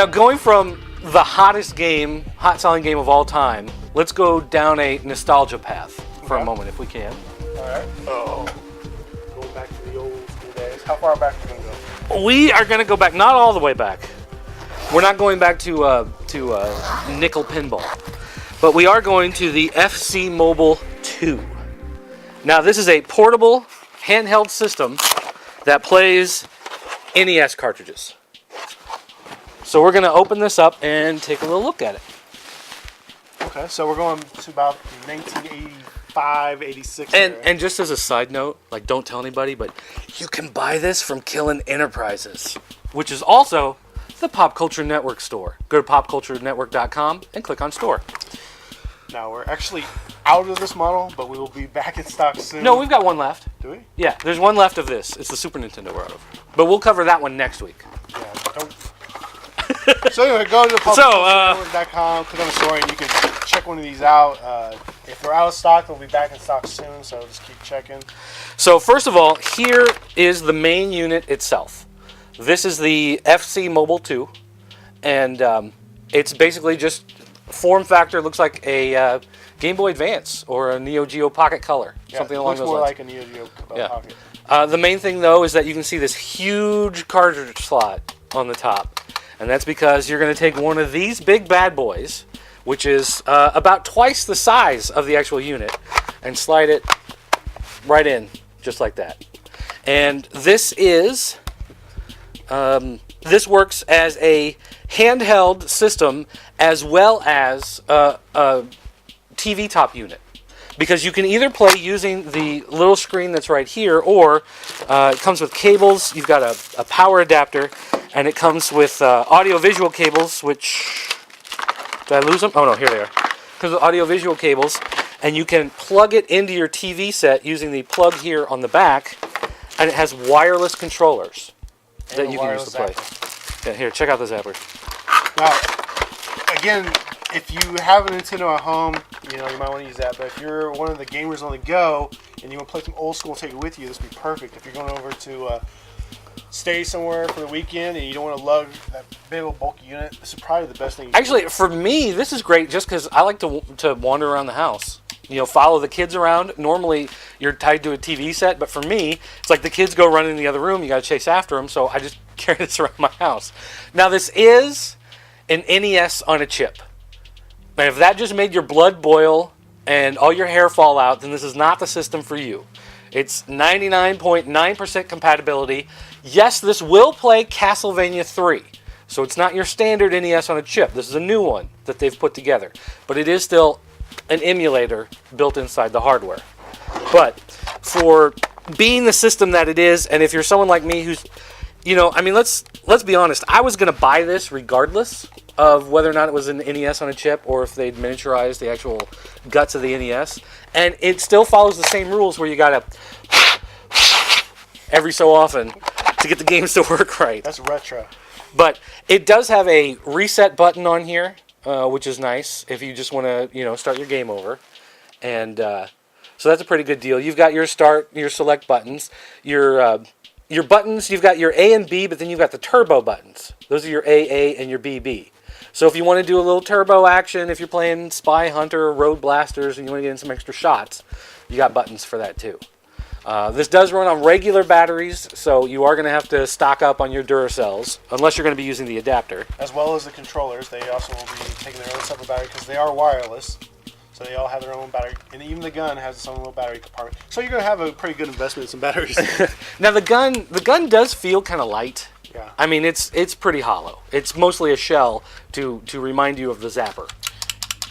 Now, going from the hot selling game of all time, let's go down a nostalgia path for a moment, if we can. All right. Oh, going back to the old school days. How far back are we gonna go? We are going to go back, not all the way back. We're not going back to nickel pinball, but we are going to the FC Mobile 2. Now, this is a portable handheld system that plays NES cartridges. So we're going to open this up and take a little look at it. Okay, so we're going to about 1985, 86. And just as a side note, like, don't tell anybody, but you can buy this from Killin' Enterprises, which is also the Pop Culture Network store. Go to popculturenetwork.com and click on store. Now, we're actually out of this model, but we will be back in stock soon. No, we've got one left. Do we? Yeah, there's one left of this. It's the Super Nintendo we're out of. But we'll cover that one next week. Yeah, don't. So anyway, go to popculturenetwork.com, click on the store, and you can check one of these out. If they're out of stock, they'll be back in stock soon, so just keep checking. So first of all, here is the main unit itself. This is the FC Mobile 2, and it's basically just form factor. Looks like a Game Boy Advance or a Neo Geo Pocket Color, something along those lines. Looks more like a Neo Geo Pocket. The main thing, though, is that you can see this huge cartridge slot on the top, and that's because you're going to take one of these big bad boys, which is about twice the size of the actual unit, and slide it right in, just like that. And this is... this works as a handheld system as well as a TV top unit, because you can either play using the little screen that's right here, or it comes with cables. You've got a power adapter, and it comes with audio-visual cables, which... Did I lose them? Oh no, here they are. It comes with audio-visual cables, and you can plug it into your TV set using the plug here on the back, and it has wireless controllers that you can use to play. Yeah, here, check out the zapper. Now, again, if you have a Nintendo at home, you might want to use that. But if you're one of the gamers on the go and you want to play some old school and take it with you, this would be perfect. If you're going over to stay somewhere for the weekend and you don't want to lug that big old bulky unit, this is probably the best thing. Actually, for me, this is great just because I like to wander around the house. Follow the kids around. Normally, you're tied to a TV set, but for me, it's like the kids go running in the other room. You got to chase after them, so I just carry this around my house. Now, this is an NES on a chip. And if that just made your blood boil and all your hair fall out, then this is not the system for you. It's 99.9% compatibility. Yes, this will play Castlevania 3. So it's not your standard NES on a chip. This is a new one that they've put together. But it is still an emulator built inside the hardware. But for being the system that it is, and if you're someone like me who's, let's be honest, I was going to buy this regardless of whether or not it was an NES on a chip or if they'd miniaturized the actual guts of the NES. And it still follows the same rules where you got to every so often to get the games to work right. That's retro. But it does have a reset button on here, which is nice if you just want to, start your game over. And so that's a pretty good deal. You've got your start, your select buttons, your buttons. You've got your A and B, but then you've got the turbo buttons. Those are your AA and your BB. So if you want to do a little turbo action, if you're playing Spy Hunter or Road Blasters and you want to get in some extra shots, you got buttons for that too. This does run on regular batteries, so you are going to have to stock up on your Duracells, unless you're going to be using the adapter. As well as the controllers. They also will be taking their own separate battery because they are wireless. So they all have their own battery. And even the gun has its own little battery compartment. So you're going to have a pretty good investment in some batteries. Now the gun does feel kind of light. Yeah. I mean, it's pretty hollow. It's mostly a shell to remind you of the zapper.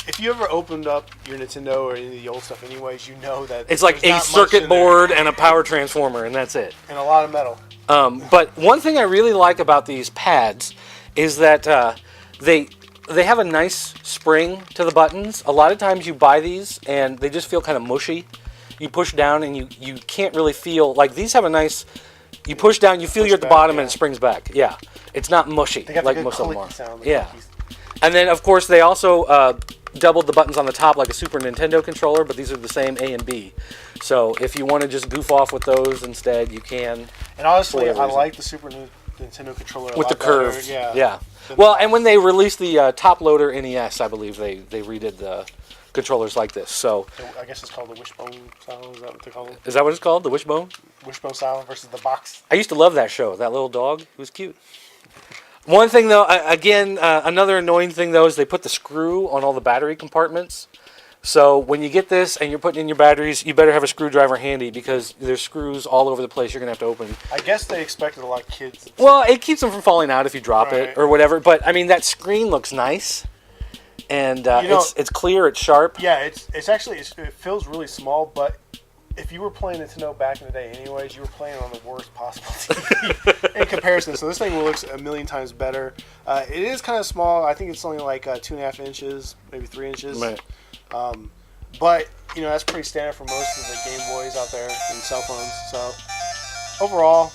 If you ever opened up your Nintendo or any of the old stuff anyways, you know that it's like a circuit board and a power transformer, and that's it. And a lot of metal. But one thing I really like about these pads is that they have a nice spring to the buttons. A lot of times you buy these and they just feel kind of mushy. You push down and you can't really feel, like these have a nice, you push down, you feel you're at the bottom and it springs back. Yeah. It's not mushy like most of them are. Sound, yeah. And then of course they also doubled the buttons on the top like a Super Nintendo controller, but these are the same A and B. So if you want to just goof off with those instead, you can. And honestly, I like the Super the Nintendo controller. with the curve. Yeah. Yeah. Well, and when they released the top loader NES, I believe they redid the controllers like this. So I guess it's called the Wishbone style. Is that what they call it? is that what it's called? The Wishbone? Wishbone style versus the box. I used to love that show. That little dog, he was cute. One thing though, again, another annoying thing though is they put the screw on all the battery compartments. So when you get this and you're putting in your batteries, you better have a screwdriver handy because there's screws all over the place. You're gonna have to open. I guess they expected a lot of kids. Well, it keeps them from falling out if you drop Right. it or whatever. But I mean, that screen looks nice, and it's clear, it's sharp. Yeah, it's actually it feels really small, but if you were playing Nintendo back in the day, anyways, you were playing on the worst possible TV in comparison. So this thing looks a million times better. It is kind of small. I think it's only like 2.5 inches, maybe 3 inches. Right. But that's pretty standard for most of the Game Boys out there and cell phones. So overall,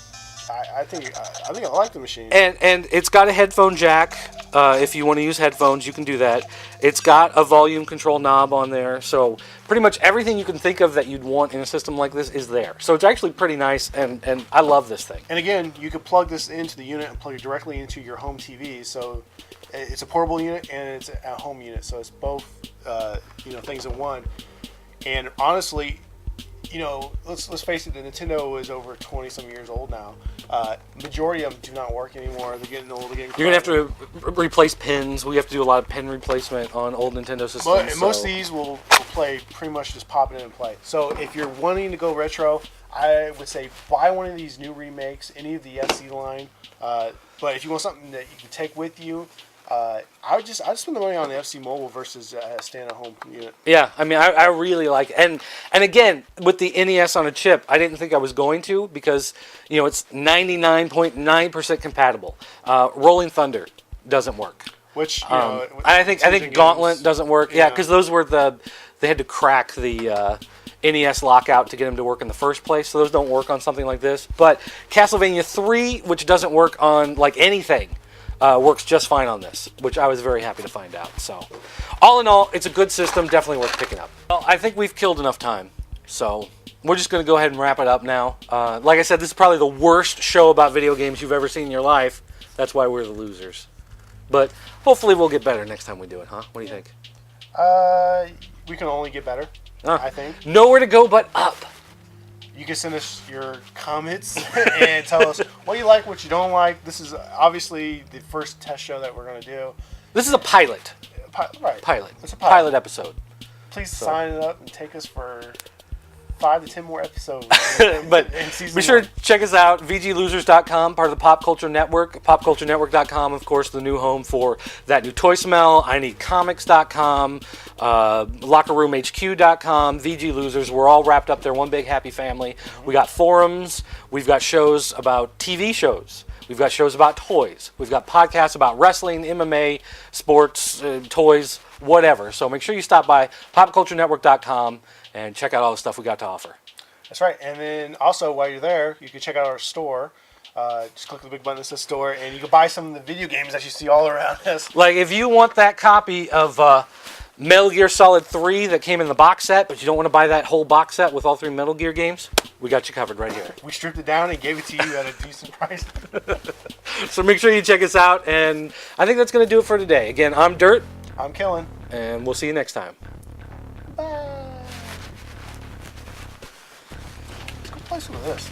I think I like the machine. And it's got a headphone jack. If you want to use headphones, you can do that. It's got a volume control knob on there. So pretty much everything you can think of that you'd want in a system like this is there. So it's actually pretty nice, and I love this thing. And again, you could plug this into the unit and plug it directly into your home TV. So it's a portable unit and it's a home unit. So it's both things in one. And honestly, let's face it, the Nintendo is over 20-some years old now. Majority of them do not work anymore. They're getting old. They're getting You're going to have to replace pins. We have to do a lot of pin replacement on old Nintendo systems. But most of these will play pretty much just pop it in and play. So if you're wanting to go retro, I would say buy one of these new remakes, any of the FC line. But if you want something that you can take with you, I'd spend the money on the FC Mobile versus a stand-at-home unit. Yeah, I mean, I really like it. And again, with the NES on a chip, I didn't think I was going to because, it's 99.9% compatible. Rolling Thunder doesn't work. Which, I think Gauntlet doesn't work. Yeah, because those were they had to crack the NES lockout to get them to work in the first place, so those don't work on something like this. But Castlevania 3, which doesn't work on, like, anything, works just fine on this, which I was very happy to find out. So, all in all, it's a good system, definitely worth picking up. Well, I think we've killed enough time, so we're just going to go ahead and wrap it up now. Like I said, this is probably the worst show about video games you've ever seen in your life. That's why we're the losers. But hopefully we'll get better next time we do it, huh? What do you think? We can only get better, I think. Nowhere to go but up. You can send us your comments and tell us what you like, what you don't like. This is obviously the first test show that we're going to do. This is a pilot. Right. Pilot. It's a pilot episode. Please sign it up and take us for 5 to 10 more episodes. But be sure to check us out, VGLosers.com, part of the Pop Culture Network. PopCultureNetwork.com, of course, the new home for That New Toy Smell, INeedComics.com, LockerRoomHQ.com, VG Losers. We're all wrapped up there, one big happy family. We got forums. We've got shows about TV shows. We've got shows about toys. We've got podcasts about wrestling, MMA, sports, toys, whatever. So make sure you stop by PopCultureNetwork.com and check out all the stuff we got to offer. That's right. And then also, while you're there, you can check out our store. Just click the big button that says store, and you can buy some of the video games that you see all around us. Like, if you want that copy of Metal Gear Solid 3 that came in the box set, but you don't want to buy that whole box set with all 3 Metal Gear games, we got you covered right here. We stripped it down and gave it to you at a decent price. So make sure you check us out, and I think that's going to do it for today. Again, I'm Dirt. I'm Kellen. And we'll see you next time. Bye. Let's go play some of this.